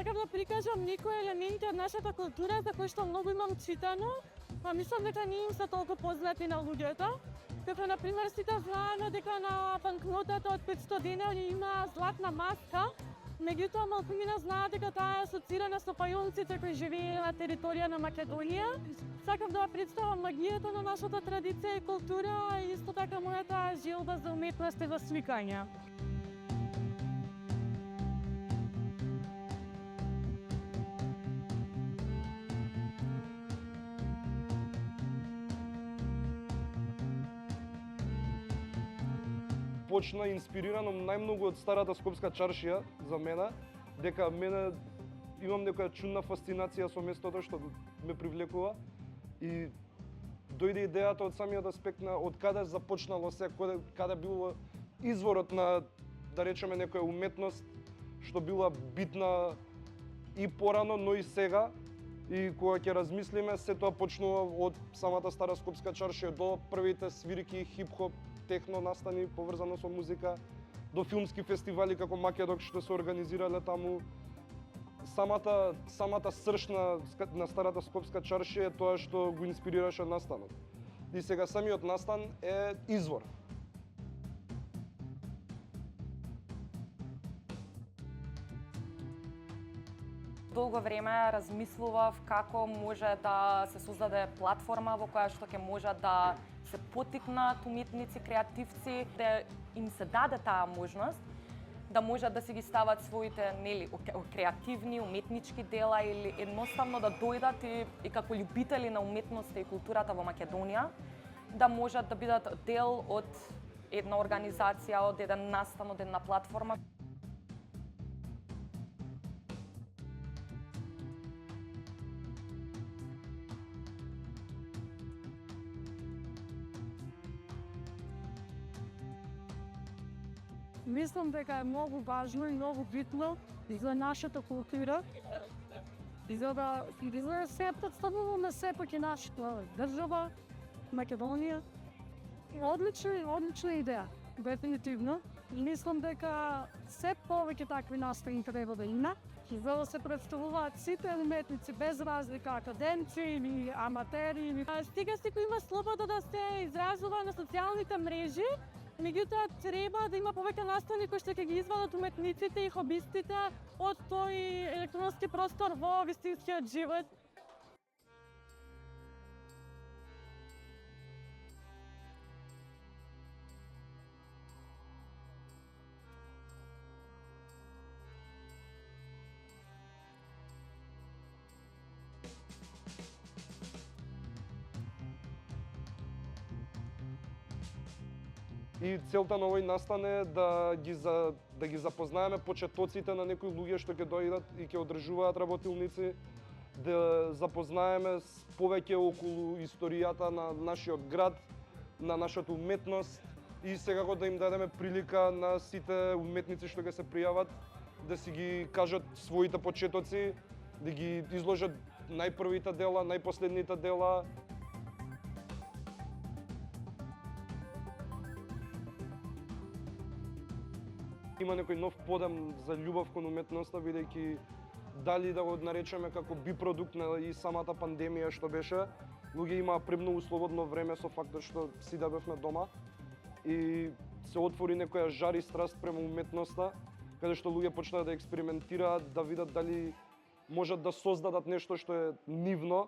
Сакам да прикажам некои елементи од нашата култура за кои што многу имам читано, а мислам дека не им се толку познати на луѓето. Како например сите знаеме дека на банкнотата од 500 денари има златна маска, меѓутоа малкумина знаат дека таа е асоцирана со пајонците кои живееја на територија на Македонија. Сакам да представам магијата на нашата традиција и култура и исто така мојата желба за уметност и за сликање. Почна инспирирано најмногу од старата Скопска чаршија за мене, дека мене имам некоја чудна фасцинација со местото што ме привлекува и дојде идејата од самиот аспект на од каде започнало се, каде било изворот на, да речеме, некоја уметност што била битна и порано, но и сега. И кога ќе размислиме, се тоа почнува од самата стара Скопска чаршија до првите свирки, хип-хоп, техно настани поврзано со музика, до филмски фестивали како Македок што се организирале таму. Самата срж на старата Скопска чаршија е тоа што го инспирираше настанот. И сега самиот настан е извор. Долго време размислував како може да се создаде платформа во која што ќе може да се поттикнат уметници, креативци, да им се даде таа можност да можат да си ги стават своите креативни, уметнички дела или едноставно да дојдат и како љубители на уметноста и културата во Македонија, да можат да бидат дел од една организација, од еден настан, од една платформа. Мислам дека е многу важно и многу битно за нашата култура и за да се представуваме сепак и нашата држава, Македонија. Одлична идеја, дефинитивно. Мислам дека се повеќе такви настани треба да има, за да се представуваат сите уметници без разлика, академци или аматери. Стига секој има слобода да се изразува на социјалните мрежи, меѓутоа треба да има повеќе настани кои што ќе ги извадат уметниците и хобистите од тој електронски простор во вистинскиот живот. И целта на овој настан е да ги запознаеме почетоците на некои луѓе што ќе дојдат и ќе одржуваат работилници, да запознаеме повеќе околу историјата на нашиот град, на нашата уметност и секако да им дадеме прилика на сите уметници што ќе се пријават да си ги кажат своите почетоци, да ги изложат најпрвите дела, најпоследните дела. Има некој нов подем за љубов кон уметноста, бидејќи дали да го наречеме како бипродукт на и самата пандемија што беше, луѓе имаа премногу слободно време со фактот што сите бевме дома и се отвори некоја жар и страст према уметноста, каде што луѓе почнаа да експериментираат, да видат дали можат да создадат нешто што е нивно,